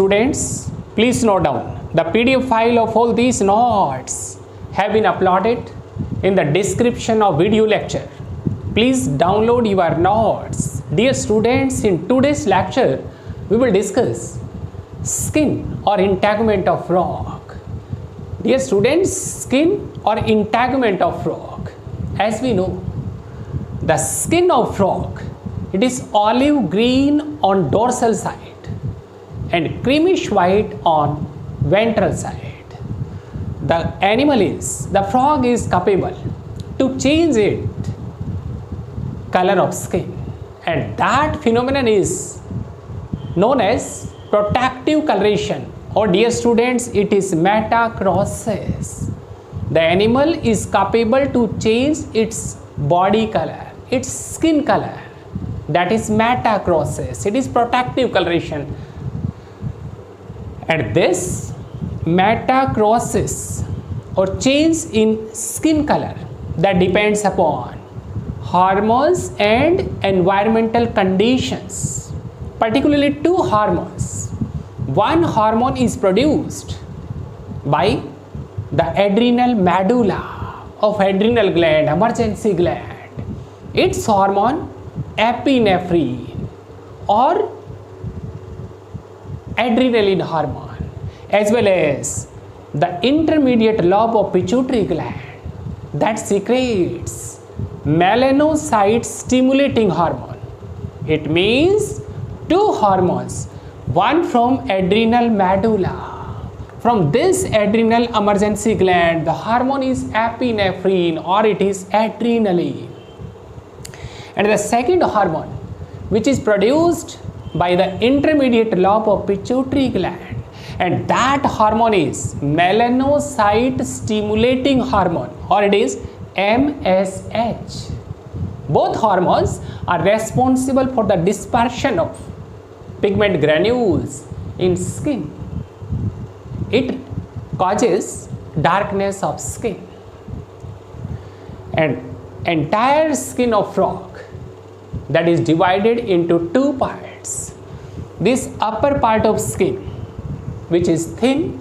students, please note down the PDF file of all these notes have been uploaded in the description of video lecture. Please download your notes. Dear students, in today's lecture we will discuss skin or integument of frog. Dear students, skin or integument of frog. As we know, the skin of frog, it is olive green on dorsal side and creamish white on ventral side. The frog is capable to change its color of skin, and that phenomenon is known as protective coloration, or dear students, it is metacrosis. The animal is capable to change its body color, its skin color. That is metacrosis. It is protective coloration. And this metacrosis or change in skin color, that depends upon hormones and environmental conditions, particularly two hormones. One hormone is produced by the adrenal medulla of adrenal gland, emergency gland. Its hormone epinephrine or adrenaline hormone, as well as the intermediate lobe of pituitary gland that secretes melanocyte stimulating hormone. It means two hormones, one from adrenal medulla. From this adrenal emergency gland, the hormone is epinephrine or it is adrenaline. And the second hormone, which is produced by the intermediate lobe of pituitary gland, and that hormone is melanocyte stimulating hormone, or it is MSH. Both hormones are responsible for the dispersion of pigment granules in skin. It causes darkness of skin. And entire skin of frog, that is divided into two parts. This upper part of skin, which is thin,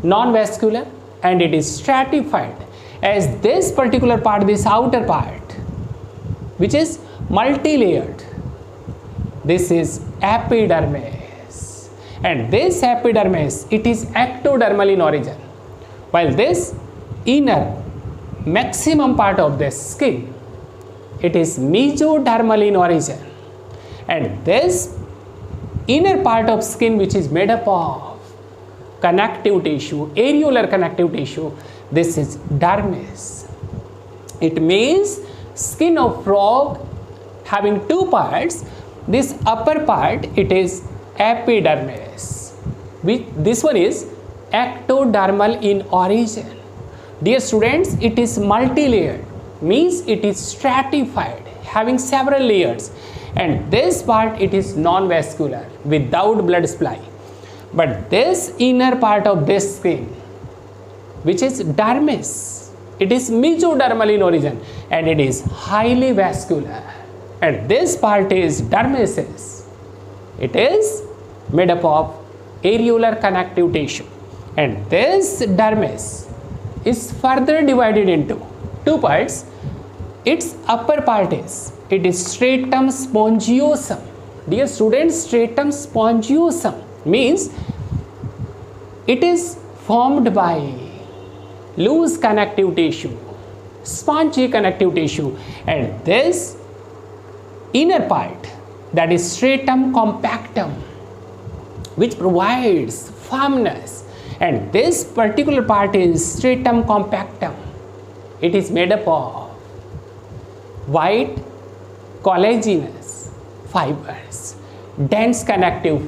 non-vascular, and it is stratified, as this particular part, this outer part, which is multi-layered. This is epidermis, and this epidermis, it is ectodermal in origin, while this inner maximum part of the skin, it is mesodermal in origin, and this inner part of skin, which is made up of connective tissue, areolar connective tissue, this is dermis. It means skin of frog having two parts. This upper part, it is epidermis, this one is ectodermal in origin. Dear students, it is multi-layered, means it is stratified, having several layers, and this part, it is non-vascular, without blood supply. But this inner part of this skin, which is dermis, it is mesodermal in origin, and it is highly vascular. And this part is dermis. It is made up of areolar connective tissue, and this dermis is further divided into two parts. Its upper part is, it is stratum spongiosum. Dear students, stratum spongiosum means it is formed by loose connective tissue, spongy connective tissue, and this inner part, that is stratum compactum, which provides firmness, and this particular part is stratum compactum. It is made up of white collagenous fibers, dense connective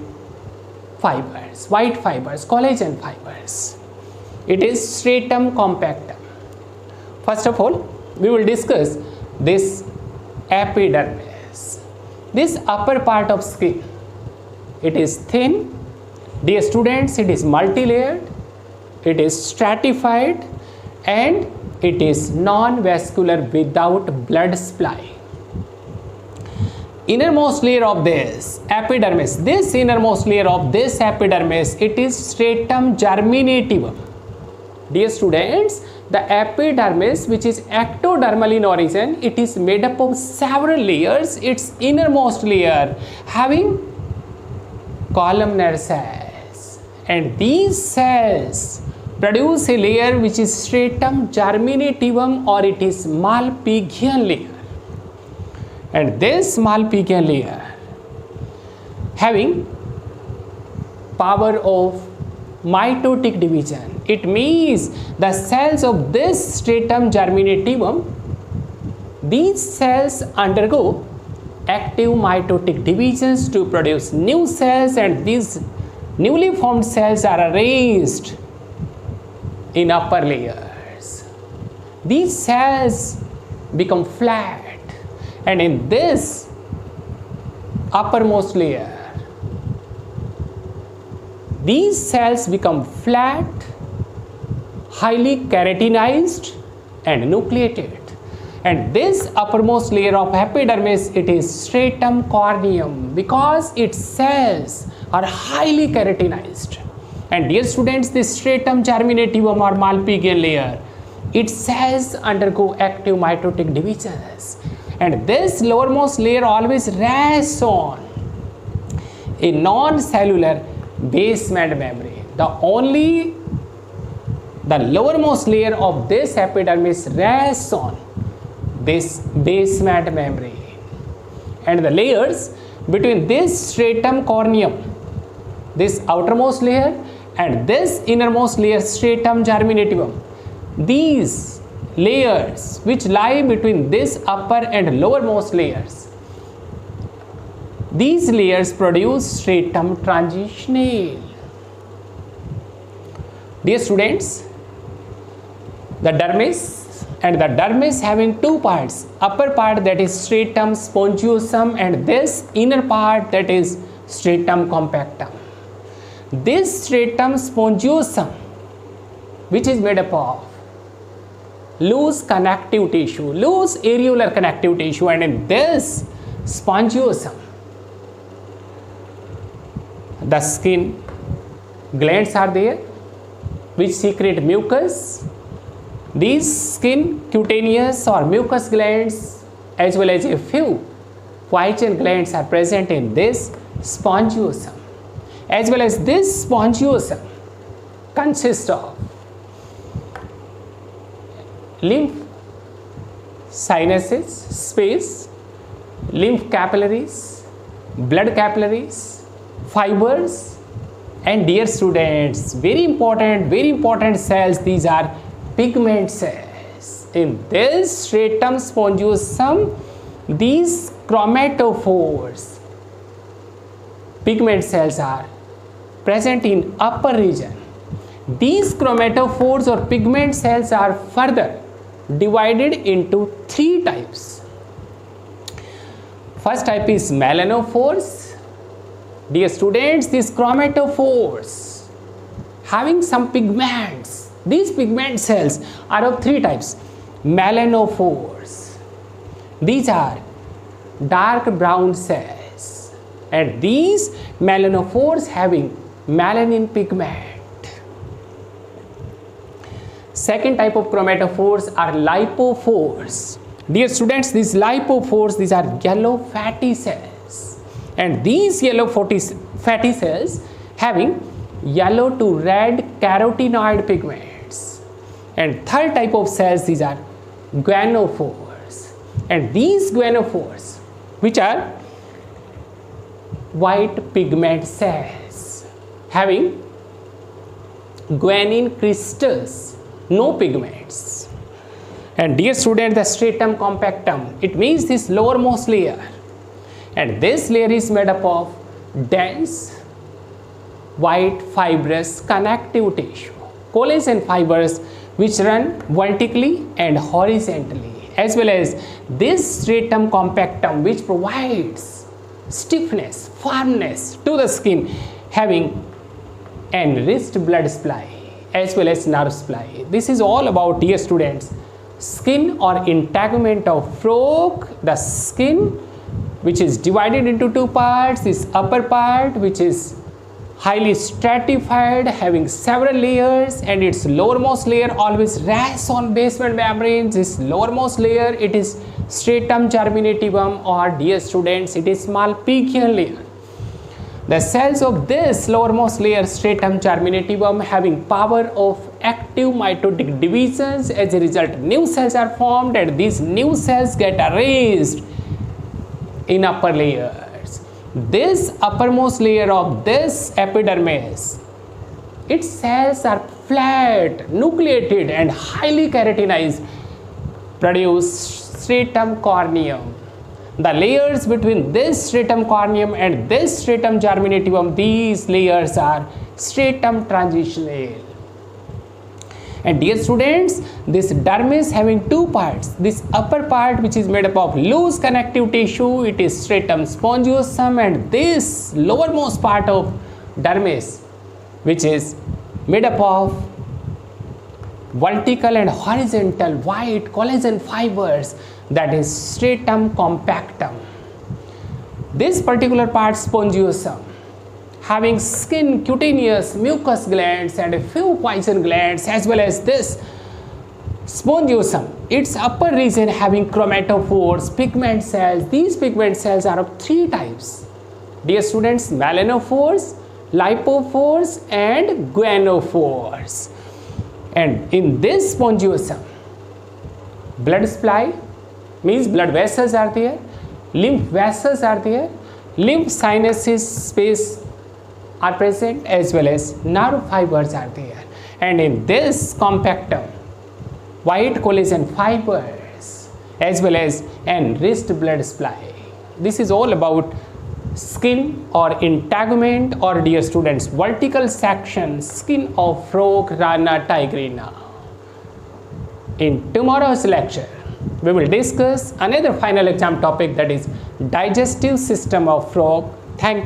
fibers, white fibers, collagen fibers. It is stratum compactum. First of all, we will discuss this epidermis. This upper part of skin, it is thin. Dear students, it is multi-layered, it is stratified, and it is non-vascular without blood supply. innermost layer of this epidermis, this innermost layer of this epidermis, it is stratum germinative. Dear students, the epidermis, which is ectodermal in origin, it is made up of several layers. Its innermost layer having columnar cells, and these cells produce a layer which is stratum germinativum, or it is Malpighian layer. And this Malpighian layer having power of mitotic division. It means the cells of this stratum germinativum, these cells undergo active mitotic divisions to produce new cells, and these newly formed cells are arranged in upper layers. These cells become flat, and in this uppermost layer, these cells become flat, highly keratinized and nucleated. And this uppermost layer of epidermis, it is stratum corneum, because its cells are highly keratinized. And dear students, this stratum germinativum or Malpighian layer, its cells undergo active mitotic divisions. And this lowermost layer always rests on a non-cellular basement membrane. The lowermost layer of this epidermis rests on this basement membrane, and the layers between this stratum corneum, this outermost layer, and this innermost layer, stratum germinativum, these layers which lie between this upper and lowermost layers, these layers produce stratum transitional. Dear students, the dermis, and the dermis having two parts, upper part that is stratum spongiosum, and this inner part that is stratum compactum. This stratum spongiosum, which is made up of loose connective tissue, loose areolar connective tissue, and in this spongiosum, the skin glands are there which secrete mucus. These skin cutaneous or mucus glands, as well as a few Quiescent glands, are present in this spongiosum, as well as this spongiosum consists of lymph sinuses space, lymph capillaries, blood capillaries, fibers, and dear students, very important cells, these are pigment cells. In this stratum spongiosum, these chromatophores, pigment cells, are present in upper region. These chromatophores or pigment cells are further divided into three types. First type is melanophores. Dear students, these chromatophores having some pigments, these pigment cells are of three types. Melanophores, these are dark brown cells, and these melanophores having melanin pigment. Second type of chromatophores are lipophores. Dear students, these lipophores, these are yellow fatty cells, and these yellow fatty cells having yellow to red carotenoid pigments. And third type of cells, these are guanophores, and these guanophores, which are white pigment cells having guanine crystals, no pigments. And dear student, the stratum compactum, it means this lowermost layer, and this layer is made up of dense white fibrous connective tissue, collagen fibers which run vertically and horizontally, as well as this stratum compactum which provides stiffness, firmness to the skin, having enriched blood supply as well as nerve supply. This is all about, dear students, skin or integument of frog. The skin which is divided into two parts. This upper part, which is highly stratified, having several layers, and its lowermost layer always rests on basement membranes. This lowermost layer, it is stratum germinativum, or dear students, it is Malpighian layer. The cells of this lowermost layer, stratum germinativum, having power of active mitotic divisions. As a result, new cells are formed, and these new cells get arranged in upper layers. This uppermost layer of this epidermis, its cells are flat, nucleated, and highly keratinized, produce stratum corneum. The layers between this stratum corneum and this stratum germinativum, these layers are stratum transitional. And dear students, this dermis having two parts. This upper part, which is made up of loose connective tissue, it is stratum spongiosum, and this lowermost part of dermis, which is made up of vertical and horizontal white collagen fibers, that is stratum compactum. This particular part, spongiosum, having skin, cutaneous, mucous glands, and a few poison glands, as well as this spongiosum, its upper region having chromatophores, pigment cells. These pigment cells are of three types. Dear students, melanophores, lipophores, and guanophores. And in this spongiosum, blood supply, means blood vessels are there, lymph vessels are there, lymph sinuses space are present, as well as nerve fibers are there. And in this compactum, white collagen fibers, as well as enriched blood supply. This is all about skin or integument, or dear students, vertical section skin of frog, Rana Tigrina. In tomorrow's lecture, we will discuss another final exam topic, that is digestive system of frog. Thank you.